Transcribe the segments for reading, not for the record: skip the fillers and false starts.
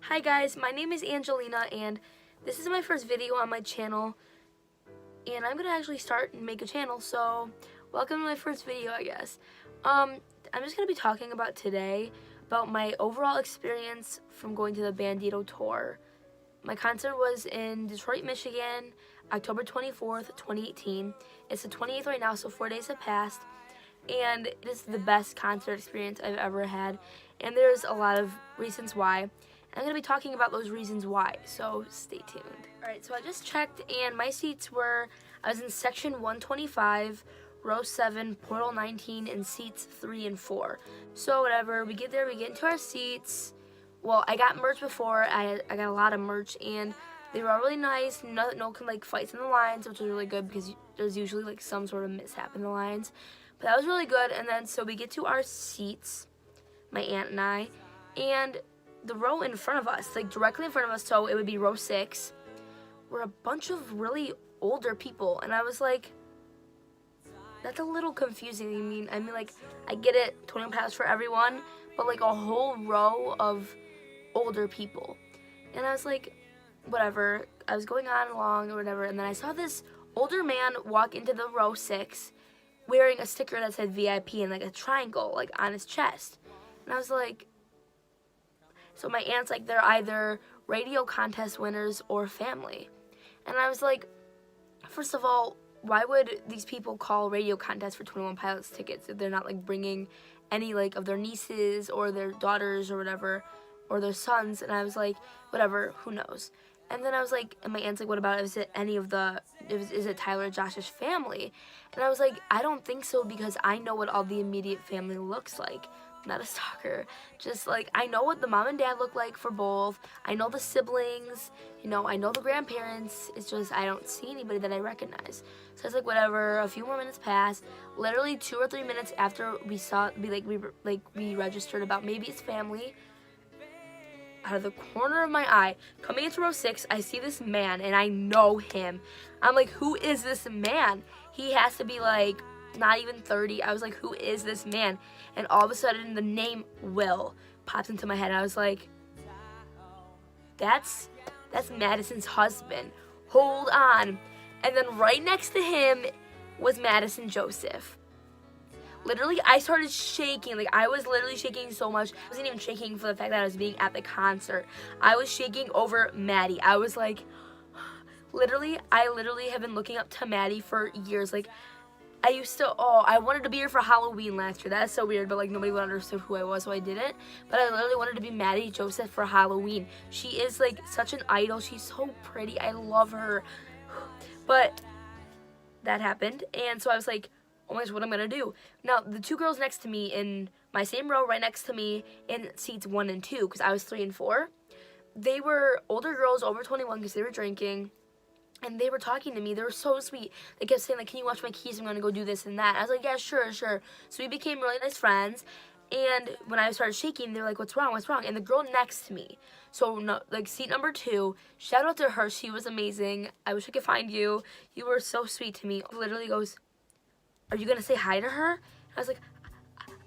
Hi guys, my name is Angelina and this is my first video on my channel and I'm gonna actually start and make a channel, so welcome to my first video, I guess. I'm just gonna be talking about today about my overall experience from going to the Bandito tour. My concert was in Detroit, Michigan, October 24th, 2018. It's the 28th right now, so 4 days have passed. And this is the best concert experience I've ever had. And there's a lot of reasons why. I'm going to be talking about those reasons why, so stay tuned. Alright, so I just checked and my seats were, I was in section 125, row 7, portal 19, and seats 3 and 4. So whatever, we get there, we get into our seats. Well, I got merch before, I got a lot of merch, and they were all really nice. No fights in the lines, which was really good because there's usually some sort of mishap in the lines. But that was really good. And then so we get to our seats, my aunt and I, and the row in front of us, directly in front of us, so it would be row 6, were a bunch of really older people. And I was like, that's a little confusing. I mean, I get it, 21 Pilots for everyone, but a whole row of older people. And I was like, whatever. I was going on along or whatever, and then I saw this older man walk into the row 6 wearing a sticker that said VIP and a triangle on his chest. And I was like, so my aunt's they're either radio contest winners or family. And I was like, first of all, why would these people call radio contest for 21 Pilots tickets if they're not bringing any of their nieces or their daughters or whatever, or their sons? And I was like, whatever, who knows? And then I was like, and my aunt's like, what about, is it is it Tyler and Josh's family? And I was like, I don't think so, because I know what all the immediate family looks like. Not a stalker, just I know what the mom and dad look like for both. I know the siblings, I know the grandparents. It's just I don't see anybody that I recognize. So I was like, whatever. A few more minutes passed. Literally 2 or 3 minutes after we registered about maybe it's family. Out of the corner of my eye, coming into row 6, I see this man and I know him. I'm like, who is this man? He has to be not even 30. I was like, who is this man? And all of a sudden the name Will pops into my head. I was like, that's Madison's husband. Hold on. And then right next to him was Madison Joseph. Literally, I started shaking. I was literally shaking so much. I wasn't even shaking for the fact that I was being at the concert. I was shaking over Maddie. I was like, I literally have been looking up to Maddie for years. I wanted to be here for Halloween last year. That's so weird, but nobody would understand who I was, so I didn't. But I literally wanted to be Maddie Joseph for Halloween. She is such an idol. She's so pretty. I love her. But that happened, and so I was like, oh my gosh, what am I gonna do? Now, the 2 girls next to me in my same row, right next to me in seats 1 and 2, because I was 3 and 4, they were older girls, over 21, because they were drinking. And they were talking to me. They were so sweet. They kept saying, can you watch my keys? I'm going to go do this and that. I was like, yeah, sure. So we became really nice friends. And when I started shaking, they were like, what's wrong? And the girl next to me, so no, seat number 2, shout out to her. She was amazing. I wish I could find you. You were so sweet to me. Literally goes, are you going to say hi to her? And I was like,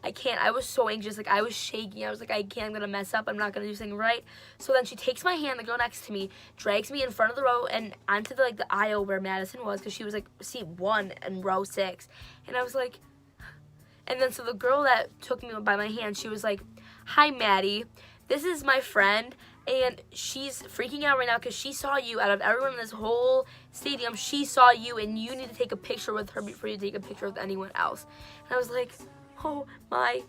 I can't. I was so anxious. I was shaking. I was like, I can't. I'm going to mess up. I'm not going to do something right. So then she takes my hand, the girl next to me, drags me in front of the row and onto the aisle where Madison was, because she was seat 1 in row 6. And I was like, and then so the girl that took me by my hand, she was like, hi, Maddie. This is my friend. And she's freaking out right now because she saw you. Out of everyone in this whole stadium, she saw you, and you need to take a picture with her before you take a picture with anyone else. And I was like, oh my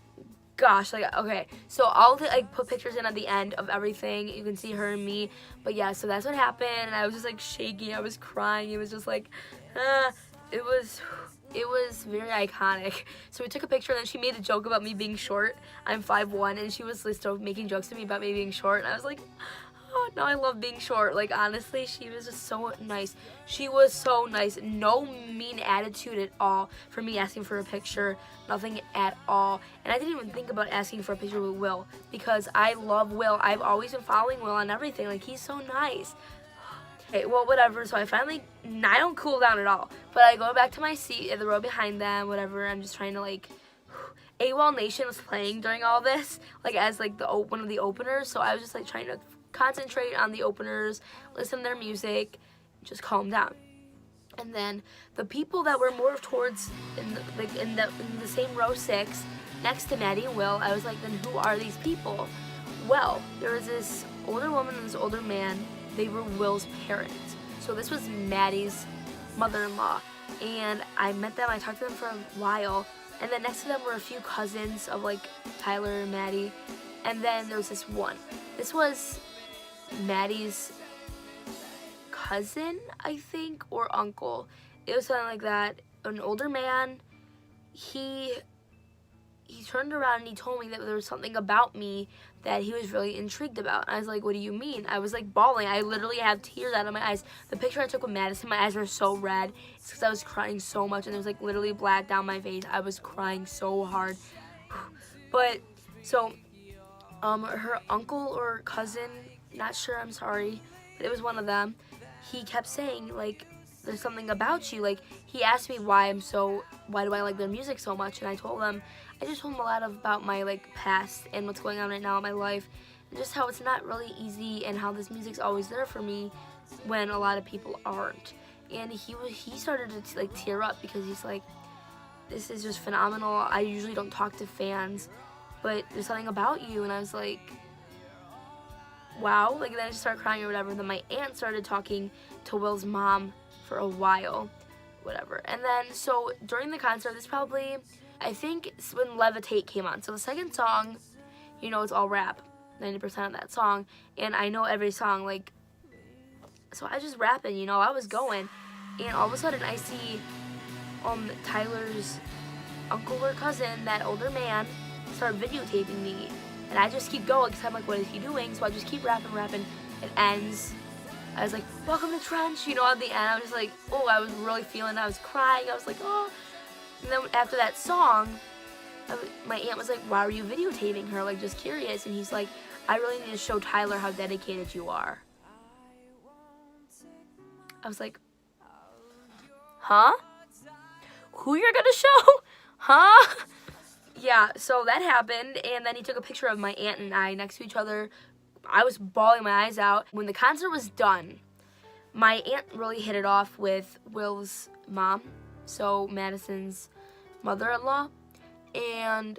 gosh. Okay, so I'll put pictures in at the end of everything. You can see her and me. But yeah, so that's what happened. And I was just shaking. I was crying. It was just it was very iconic. So we took a picture, and then she made a joke about me being short. I'm 5'1", and she was still making jokes to me about me being short. And I was like, oh, now I love being short. Honestly, she was just so nice. She was so nice. No mean attitude at all for me asking for a picture. Nothing at all. And I didn't even think about asking for a picture with Will, because I love Will. I've always been following Will on everything. He's so nice. Okay, well, whatever. So I don't cool down at all. But I go back to my seat in the row behind them, whatever. I'm just trying to AWOL Nation was playing during all this, as one of the openers. So I was just trying to concentrate on the openers, listen to their music, just calm down. And then the people that were more towards in the same row 6 next to Maddie and Will, I was like, then who are these people? Well, there was this older woman and this older man. They were Will's parents. So this was Maddie's mother-in-law. And I met them, I talked to them for a while. And then next to them were a few cousins of like Tyler and Maddie. And then there was this one. This was Maddie's cousin, I think, or uncle. It was something like that. An older man. He turned around and he told me that there was something about me that he was really intrigued about. And I was like, what do you mean? I was like bawling. I literally have tears out of my eyes. The picture I took with Madison, my eyes were so red. It's because I was crying so much and there was like literally black down my face. I was crying so hard. But, so, her uncle or cousin, not sure, I'm sorry, but it was one of them. He kept saying, like, there's something about you. Like, he asked me why do I like their music so much? And I told him a lot about my, like, past and what's going on right now in my life. And just how it's not really easy and how this music's always there for me when a lot of people aren't. And he started to, like, tear up because he's like, this is just phenomenal. I usually don't talk to fans, but there's something about you. And I was like, wow. Like, then I just started crying or whatever. Then my aunt started talking to Will's mom for a while, whatever. And then, so during the concert, this probably, I think it's when Levitate came on. So the second song, you know, it's all rap, 90% of that song. And I know every song, like, so I just rapping, you know, I was going. And all of a sudden I see Tyler's uncle or cousin, that older man, start videotaping me. And I just keep going because I'm like, what is he doing? So I just keep rapping. It ends. I was like, welcome to Trench. You know, at the end, I was just like, oh, I was really feeling it. I was crying. I was like, oh. And then after that song, my aunt was like, why are you videotaping her? Like, just curious. And he's like, I really need to show Tyler how dedicated you are. I was like, huh? Who you're gonna show? Huh? Yeah, so that happened, and then he took a picture of my aunt and I next to each other. I was bawling my eyes out. When the concert was done, my aunt really hit it off with Will's mom, so Madison's mother-in-law, and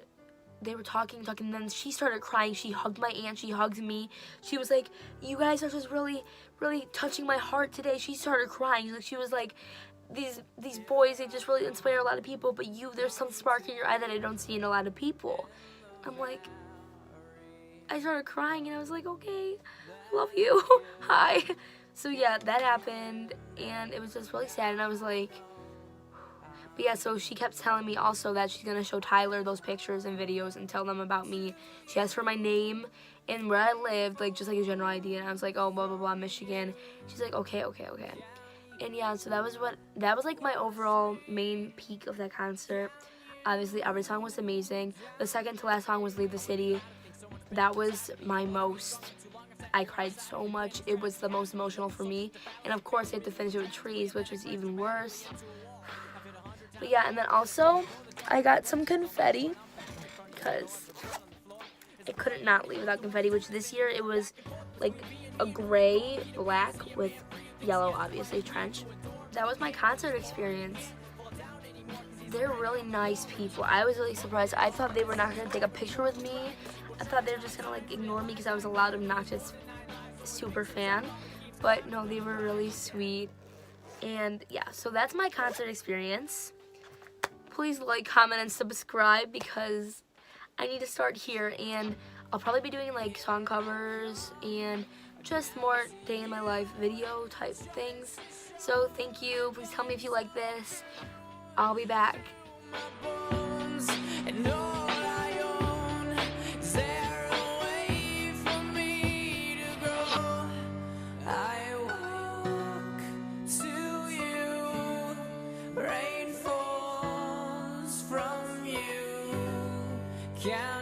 they were talking, and then she started crying. She hugged my aunt, she hugged me. She was like, you guys are just really, really touching my heart today. She started crying. She was like, these boys, they just really inspire a lot of people, but there's some spark in your eye that I don't see in a lot of people. I'm like, I started crying and I was like, okay, I love you. Hi. So yeah, that happened and it was just really sad, and I was like, but yeah, so she kept telling me also that she's gonna show Tyler those pictures and videos and tell them about me. She asked for my name and where I lived, like just like a general idea, and I was like, oh, blah blah blah, Michigan. She's like, okay. And yeah, so that was like my overall main peak of that concert. Obviously, every song was amazing. The second to last song was Leave the City. That was my most. I cried so much. It was the most emotional for me. And of course, I had to finish it with Trees, which was even worse. But yeah, and then also, I got some confetti because I couldn't not leave without confetti, which this year it was like a gray, black with yellow, obviously, Trench. That was my concert experience. They're really nice people. I was really surprised. I thought they were not going to take a picture with me. I thought they were just going to like ignore me because I was a loud, obnoxious super fan. But no, they were really sweet. And yeah, so that's my concert experience. Please like, comment, and subscribe because I need to start here, and I'll probably be doing like song covers and just more day in my life video type things. So thank you. Please tell me if you like this. I'll be back. Yeah.